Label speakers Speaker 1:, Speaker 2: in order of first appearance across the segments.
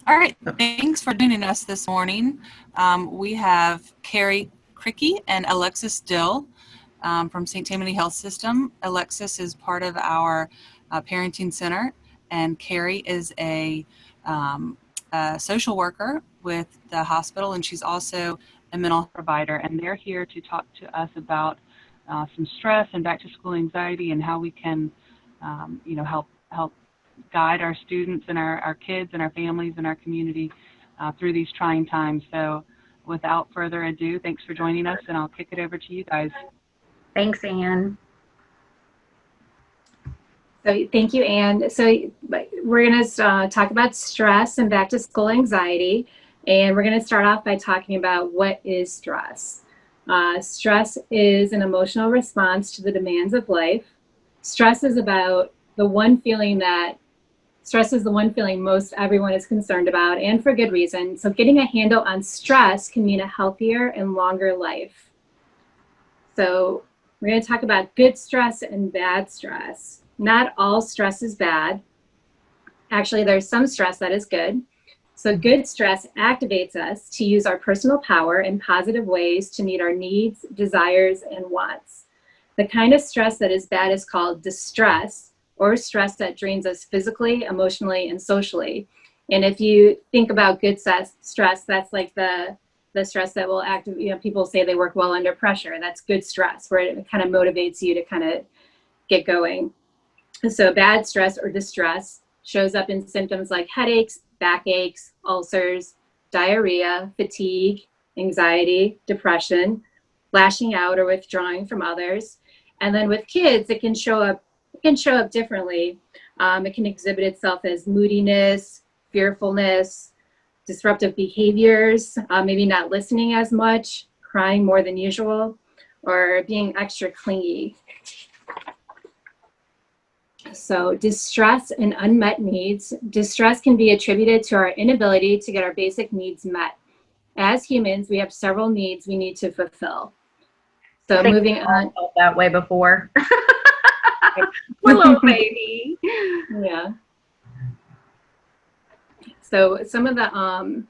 Speaker 1: All right, thanks for joining us this morning. We have Carrie Cricky and Alexis Dill from St. Tammany Health System. Alexis is part of our parenting center, and Carrie is a social worker with the hospital, and she's also a mental health provider. And they're here to talk to us about some stress and back to school anxiety and how we can, help guide our students and our kids and our families and our community through these trying times. So without further ado, thanks for joining us, and I'll kick it over to you guys.
Speaker 2: Thanks, Anne.
Speaker 3: So thank you, Anne. So we're going to talk about stress and back to school anxiety. And we're going to start off by talking about what is stress. Stress is an emotional response to the demands of life. Stress is the one feeling most everyone is concerned about, and for good reason. So getting a handle on stress can mean a healthier and longer life. So we're going to talk about good stress and bad stress. Not all stress is bad. Actually, there's some stress that is good. So good stress activates us to use our personal power in positive ways to meet our needs, desires, and wants. The kind of stress that is bad is called distress, or stress that drains us physically, emotionally, and socially. And if you think about good stress, that's like the stress that will activate, people say they work well under pressure. That's good stress, where it kind of motivates you to kind of get going. So bad stress or distress shows up in symptoms like headaches, backaches, ulcers, diarrhea, fatigue, anxiety, depression, lashing out or withdrawing from others. And then with kids, it can show up differently. It can exhibit itself as moodiness, fearfulness, disruptive behaviors, maybe not listening as much, crying more than usual, or being extra clingy. So distress and unmet needs. Distress can be attributed to our inability to get our basic needs met. As humans, we have several needs we need to fulfill. So moving on.
Speaker 2: Felt that way before. Poor little baby.
Speaker 3: Yeah. So some of the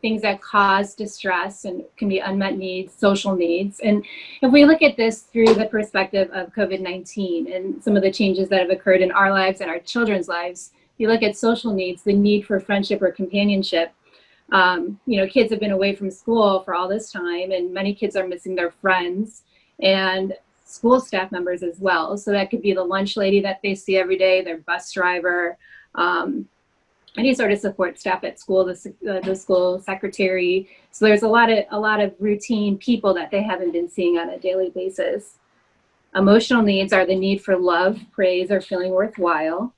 Speaker 3: things that cause distress and can be unmet needs, social needs. And if we look at this through the perspective of COVID-19 and some of the changes that have occurred in our lives and our children's lives, you look at social needs, the need for friendship or companionship. Kids have been away from school for all this time, and many kids are missing their friends and school staff members as well. So that could be the lunch lady that they see every day, their bus driver, any sort of support staff at school, the school secretary. So there's a lot of routine people that they haven't been seeing on a daily basis. Emotional needs are the need for love, praise, or feeling worthwhile.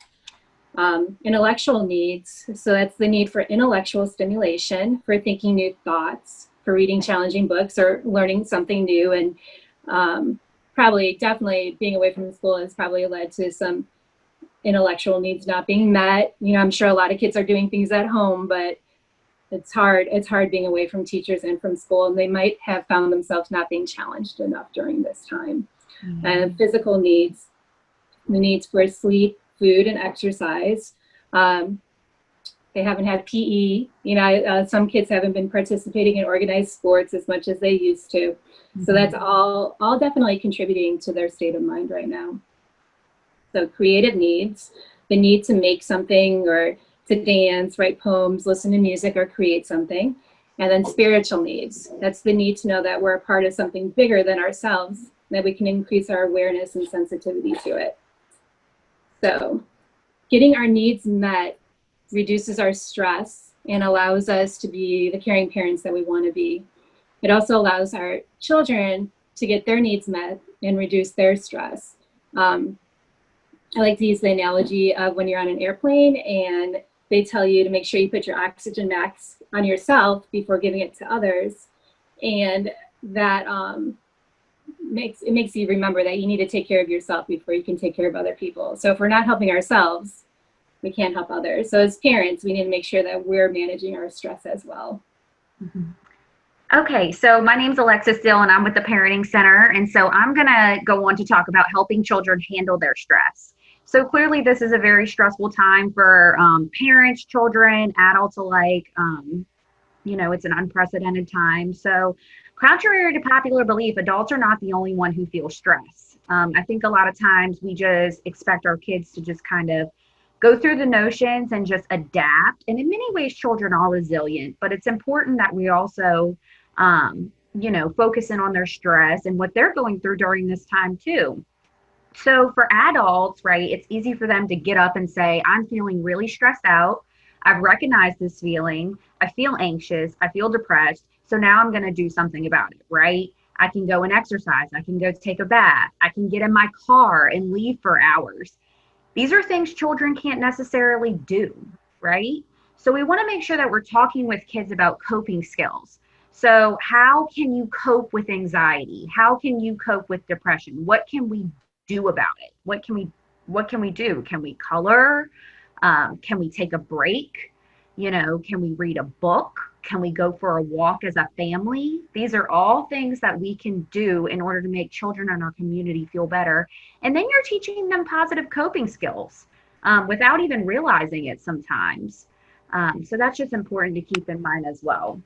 Speaker 3: Intellectual needs, so that's the need for intellectual stimulation, for thinking new thoughts, for reading challenging books or learning something new. And definitely being away from school has probably led to some intellectual needs not being met. I'm sure a lot of kids are doing things at home, but it's hard being away from teachers and from school, and they might have found themselves not being challenged enough during this time. Mm-hmm. And physical needs, the needs for sleep, food, and exercise. They haven't had PE. Some kids haven't been participating in organized sports as much as they used to. Mm-hmm. So that's all definitely contributing to their state of mind right now. So creative needs, the need to make something or to dance, write poems, listen to music, or create something. And then spiritual needs, that's the need to know that we're a part of something bigger than ourselves, that we can increase our awareness and sensitivity to it. So getting our needs met reduces our stress and allows us to be the caring parents that we want to be. It also allows our children to get their needs met and reduce their stress. I like to use the analogy of when you're on an airplane and they tell you to make sure you put your oxygen mask on yourself before giving it to others. And that makes you remember that you need to take care of yourself before you can take care of other people. So if we're not helping ourselves, we can't help others. So as parents, we need to make sure that we're managing our stress as well.
Speaker 2: Mm-hmm. Okay, so my name's Alexis Dill, and I'm with the Parenting Center. And so I'm going to go on to talk about helping children handle their stress. So clearly this is a very stressful time for parents, children, adults alike. It's an unprecedented time. So contrary to popular belief, adults are not the only one who feels stress. I think a lot of times we just expect our kids to just kind of go through the notions and just adapt. And in many ways, children are resilient, but it's important that we also, focus in on their stress and what they're going through during this time too. So for adults, right, it's easy for them to get up and say, I'm feeling really stressed out. I've recognized this feeling. I feel anxious. I feel depressed. So now I'm going to do something about it, right? I can go and exercise. I can go take a bath. I can get in my car and leave for hours. These are things children can't necessarily do, right? So we want to make sure that we're talking with kids about coping skills. So how can you cope with anxiety? How can you cope with depression? What can we do about it? What can we do? Can we color? Can we take a break? Can we read a book? Can we go for a walk as a family? These are all things that we can do in order to make children in our community feel better. And then you're teaching them positive coping skills without even realizing it sometimes. So that's just important to keep in mind as well.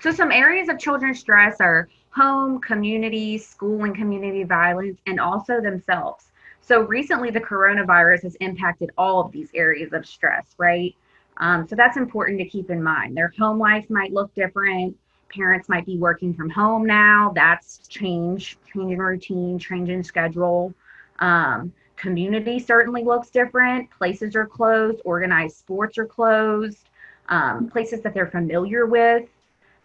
Speaker 2: So some areas of children's stress are home, community, school and community violence, and also themselves. So recently the coronavirus has impacted all of these areas of stress, right? So that's important to keep in mind. Their home life might look different. Parents might be working from home now. That's changing routine, changing schedule. Community certainly looks different. Places are closed. Organized sports are closed. Places that they're familiar with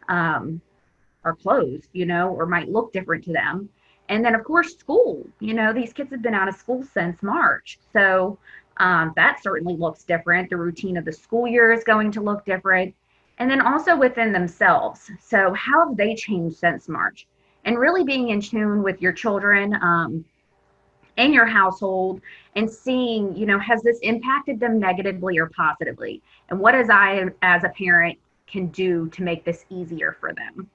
Speaker 2: are closed, or might look different to them. And then, of course, school. These kids have been out of school since March. So that certainly looks different. The routine of the school year is going to look different. And then also within themselves. So how have they changed since March? And really being in tune with your children and your household and seeing, has this impacted them negatively or positively? And what as a parent, can do to make this easier for them?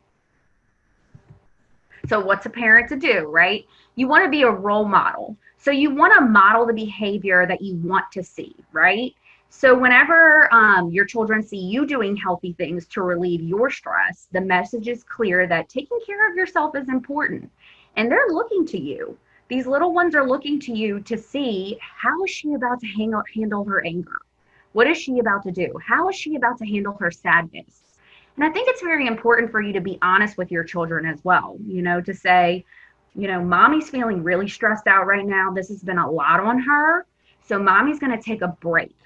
Speaker 2: So what's a parent to do, right? You want to be a role model. So you want to model the behavior that you want to see, right? So whenever your children see you doing healthy things to relieve your stress, the message is clear that taking care of yourself is important. And they're looking to you. These little ones are looking to you to see, how is she about to handle her anger? What is she about to do? How is she about to handle her sadness? And I think it's very important for you to be honest with your children as well, to say, mommy's feeling really stressed out right now. This has been a lot on her. So mommy's going to take a break.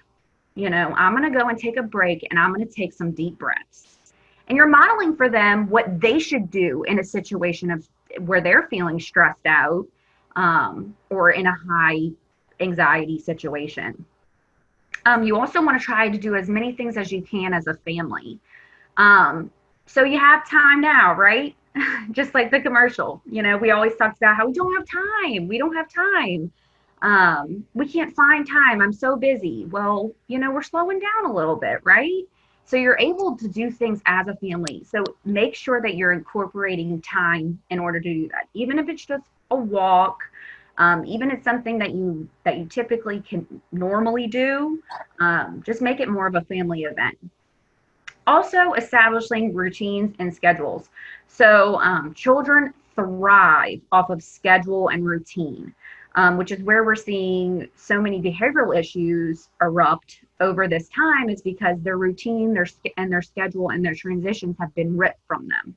Speaker 2: I'm going to go and take a break and I'm going to take some deep breaths. And you're modeling for them what they should do in a situation of where they're feeling stressed out or in a high anxiety situation. You also want to try to do as many things as you can as a family. So you have time now, right? Just like the commercial, we always talk about how we don't have time. We don't have time. We can't find time. I'm so busy. Well, we're slowing down a little bit, right? So you're able to do things as a family. So make sure that you're incorporating time in order to do that. Even if it's just a walk, even if it's something that you typically can normally do, just make it more of a family event. Also, establishing routines and schedules. So children thrive off of schedule and routine, which is where we're seeing so many behavioral issues erupt over this time, is because their routine, their schedule, and their transitions have been ripped from them.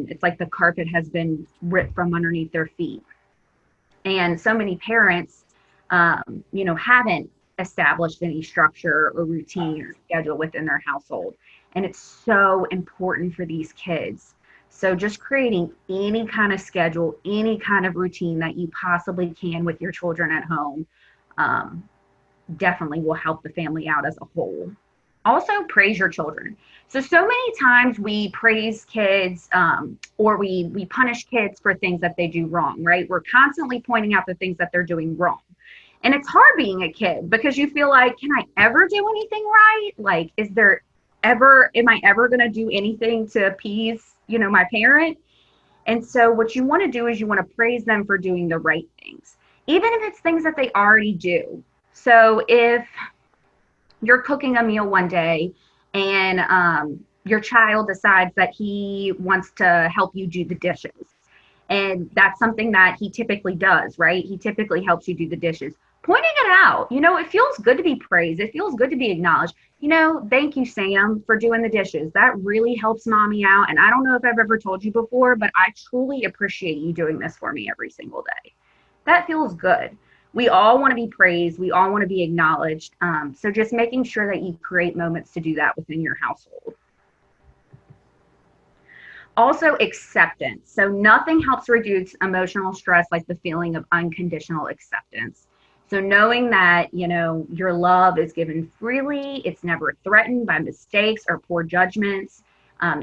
Speaker 2: It's like the carpet has been ripped from underneath their feet. And so many parents, haven't established any structure or routine or schedule within their household. And it's so important for these kids. So just creating any kind of schedule, any kind of routine that you possibly can with your children at home definitely will help the family out as a whole. Also, praise your children. So many times we praise kids or we punish kids for things that they do wrong, right? We're constantly pointing out the things that they're doing wrong. And it's hard being a kid because you feel like, can I ever do anything right? Like, am I ever going to do anything to appease, my parent? And so what you want to do is you want to praise them for doing the right things. even if it's things that they already do. So if you're cooking a meal one day and your child decides that he wants to help you do the dishes, and that's something that he typically does, right? He typically helps you do the dishes. Pointing it out, it feels good to be praised. It feels good to be acknowledged. Thank you, Sam, for doing the dishes. That really helps mommy out. And I don't know if I've ever told you before, but I truly appreciate you doing this for me every single day. That feels good. We all want to be praised. We all want to be acknowledged. So just making sure that you create moments to do that within your household. Also, acceptance. So nothing helps reduce emotional stress like the feeling of unconditional acceptance. So knowing that, your love is given freely, it's never threatened by mistakes or poor judgments,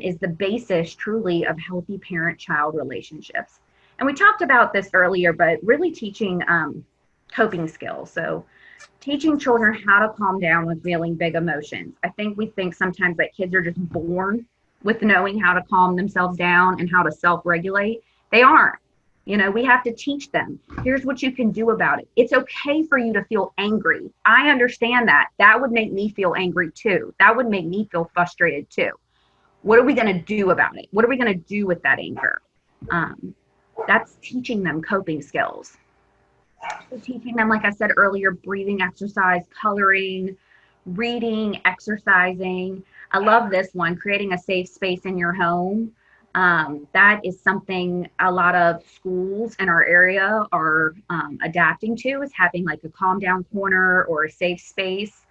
Speaker 2: is the basis truly of healthy parent-child relationships. And we talked about this earlier, but really teaching coping skills. So teaching children how to calm down when feeling big emotions. I think we think sometimes that kids are just born with knowing how to calm themselves down and how to self-regulate. They aren't. We have to teach them. Here's what you can do about it. It's okay for you to feel angry. I understand that. That would make me feel angry too. That would make me feel frustrated too. What are we going to do about it? What are we going to do with that anger? That's teaching them coping skills. So teaching them, like I said earlier, breathing exercise, coloring, reading, exercising. I love this one, creating a safe space in your home. That is something a lot of schools in our area are adapting to, is having like a calm down corner or a safe space.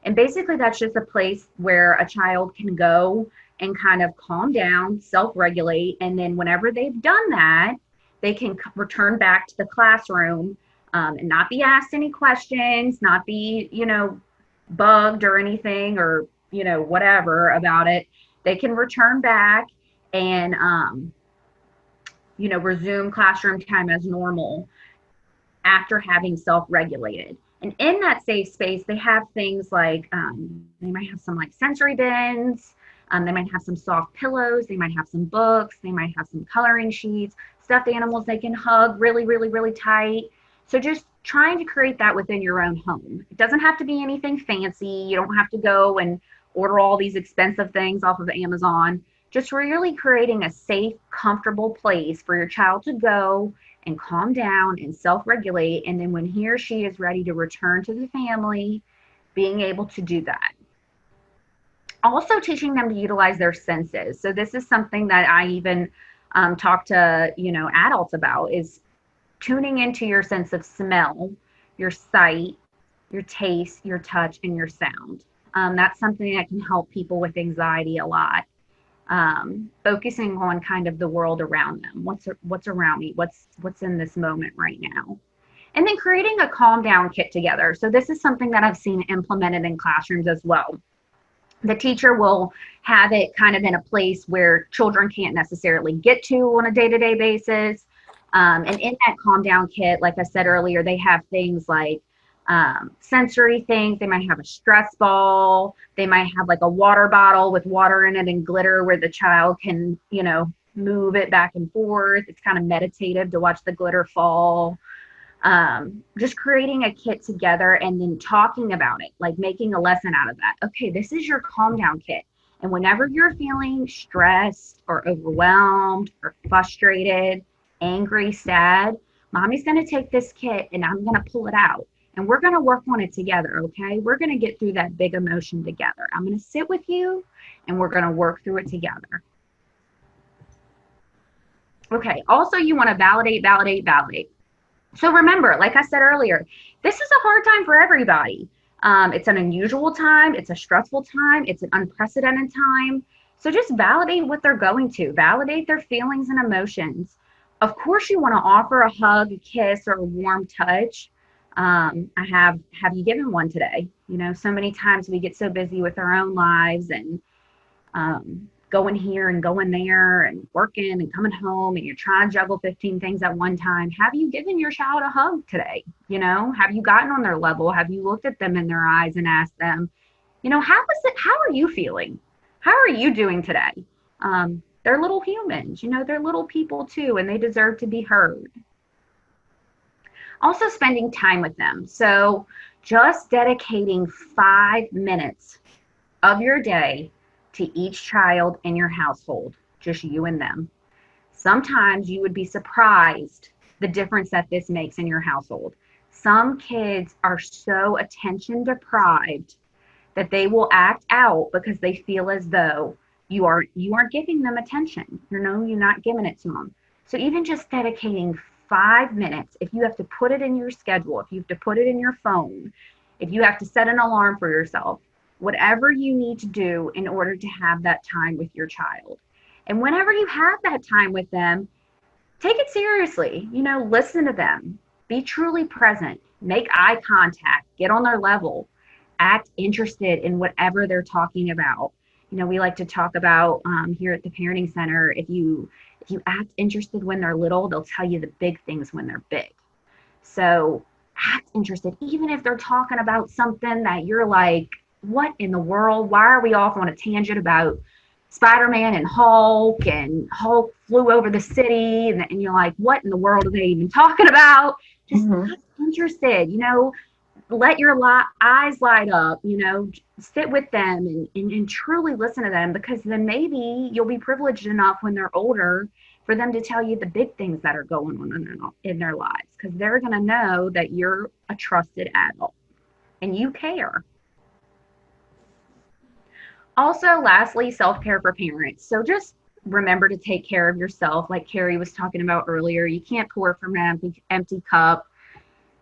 Speaker 2: And basically that's just a place where a child can go and kind of calm down, self-regulate. And then whenever they've done that, they can return back to the classroom and not be asked any questions, not be, bugged or anything or, whatever about it. They can return back and, resume classroom time as normal after having self-regulated. And in that safe space, they have things like, they might have some like sensory bins, they might have some soft pillows, they might have some books, they might have some coloring sheets, stuffed animals they can hug really, really, really tight. So just trying to create that within your own home. It doesn't have to be anything fancy. You don't have to go and order all these expensive things off of Amazon. Just really creating a safe, comfortable place for your child to go and calm down and self-regulate. And then when he or she is ready to return to the family, being able to do that. Also teaching them to utilize their senses. So this is something that I even talk to, adults about, is tuning into your sense of smell, your sight, your taste, your touch, and your sound. That's something that can help people with anxiety a lot. Focusing on kind of the world around them. What's around me? What's in this moment right now? And then creating a calm down kit together. So this is something that I've seen implemented in classrooms as well. The teacher will have it kind of in a place where children can't necessarily get to on a day-to-day basis. And in that calm down kit, like I said earlier, they have things like sensory things. They might have a stress ball. They might have like a water bottle with water in it and glitter where the child can, move it back and forth. It's kind of meditative to watch the glitter fall. Just creating a kit together and then talking about it, like making a lesson out of that. Okay, this is your calm down kit. And whenever you're feeling stressed or overwhelmed or frustrated, angry, sad, mommy's going to take this kit and I'm going to pull it out and we're going to work on it together. Okay. We're going to get through that big emotion together. I'm going to sit with you and we're going to work through it together. Okay. Also, you want to validate. So remember, like I said earlier, this is a hard time for everybody. It's an unusual time. It's a stressful time. It's an unprecedented time. So just validate what they're going to. Validate their feelings and emotions. Of course, you want to offer a hug, a kiss, or a warm touch. Have you given one today? So many times we get so busy with our own lives and going here and going there and working and coming home and you're trying to juggle 15 things at one time. Have you given your child a hug today? Have you gotten on their level? Have you looked at them in their eyes and asked them, how are you feeling? How are you doing today? They're little humans, they're little people too, and they deserve to be heard. Also spending time with them. So just dedicating 5 minutes of your day to each child in your household, just you and them. Sometimes you would be surprised the difference that this makes in your household. Some kids are so attention deprived that they will act out because they feel as though you aren't giving them attention. You're not giving it to them. So even just dedicating 5 minutes, if you have to put it in your schedule, if you have to put it in your phone, if you have to set an alarm for yourself, whatever you need to do in order to have that time with your child. And whenever you have that time with them, take it seriously. Listen to them, be truly present, make eye contact, get on their level, act interested in whatever they're talking about. We like to talk about here at the Parenting Center, if you act interested when they're little, they'll tell you the big things when they're big. So act interested, even if they're talking about something that you're like, what in the world? Why are we off on a tangent about Spider-Man and Hulk flew over the city? And you're like, what in the world are they even talking about? Just act interested, let your eyes light up, sit with them and truly listen to them, because then maybe you'll be privileged enough when they're older for them to tell you the big things that are going on in their lives, because they're going to know that you're a trusted adult and you care. Also, lastly, self-care for parents. So just remember to take care of yourself. Like Carrie was talking about earlier, you can't pour from an empty cup.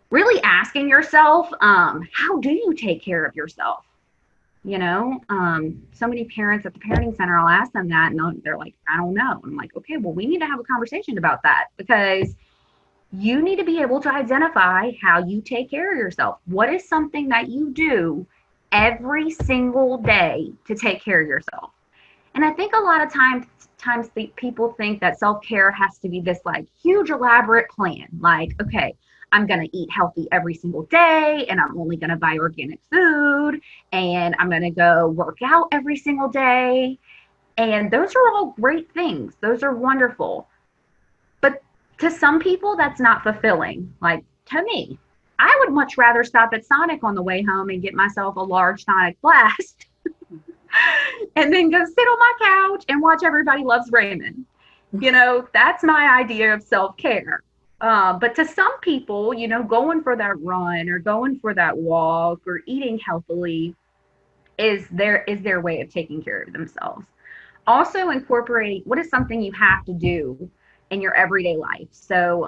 Speaker 2: Really asking yourself, how do you take care of yourself? So many parents at the Parenting Center, I'll ask them that, and they're like, I don't know. I'm like, okay, well, we need to have a conversation about that, because you need to be able to identify how you take care of yourself. What is something that you do every single day to take care of yourself? And I think a lot of times people think that self-care has to be this like huge elaborate plan. Like, okay, I'm going to eat healthy every single day, and I'm only going to buy organic food, and I'm going to go work out every single day. And those are all great things. Those are wonderful. But to some people, that's not fulfilling. Like to me, I would much rather stop at Sonic on the way home and get myself a large Sonic Blast and then go sit on my couch and watch Everybody Loves Raymond. That's my idea of self-care. But to some people, going for that run or going for that walk or eating healthily is their way of taking care of themselves. Also incorporate what is something you have to do in your everyday life. So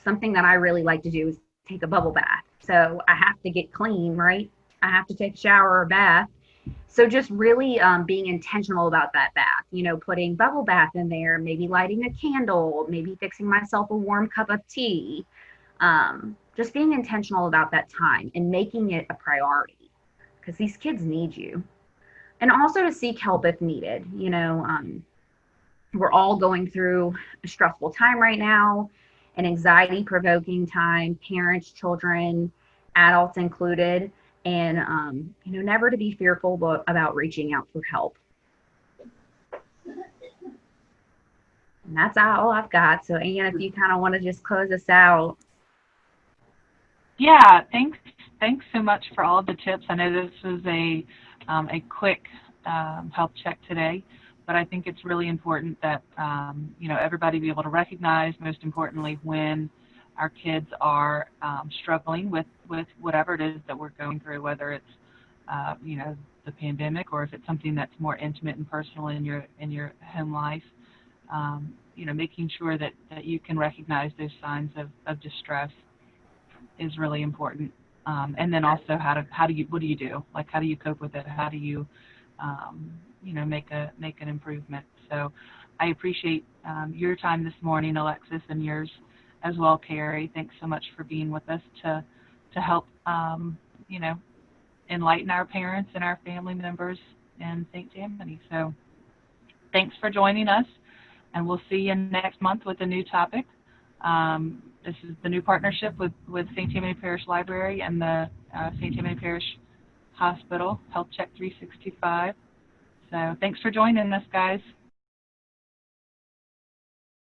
Speaker 2: something that I really like to do is take a bubble bath. So I have to get clean, right? I have to take a shower or a bath. So just really being intentional about that bath, putting bubble bath in there, maybe lighting a candle, maybe fixing myself a warm cup of tea, just being intentional about that time and making it a priority, because these kids need you. And also to seek help if needed. We're all going through a stressful time right now, an anxiety-provoking time, parents, children, adults included. And, never to be fearful about reaching out for help. And that's all I've got. So, Ann, if you kind of want to just close us out.
Speaker 1: Yeah, thanks so much for all of the tips. I know this was a quick health check today, but I think it's really important that, everybody be able to recognize, most importantly, when our kids are struggling with whatever it is that we're going through, whether it's the pandemic or if it's something that's more intimate and personal in your home life. Making sure that you can recognize those signs of distress is really important. And then also what do you do? Like, how do you cope with it? How do you make an improvement? So I appreciate your time this morning, Alexis, and yours as well, Carrie. Thanks so much for being with us to help, enlighten our parents and our family members in St. Tammany. So thanks for joining us, and we'll see you next month with a new topic. This is the new partnership with St. Tammany Parish Library and the St. Tammany Parish Hospital, Health Check 365. So thanks for joining us, guys.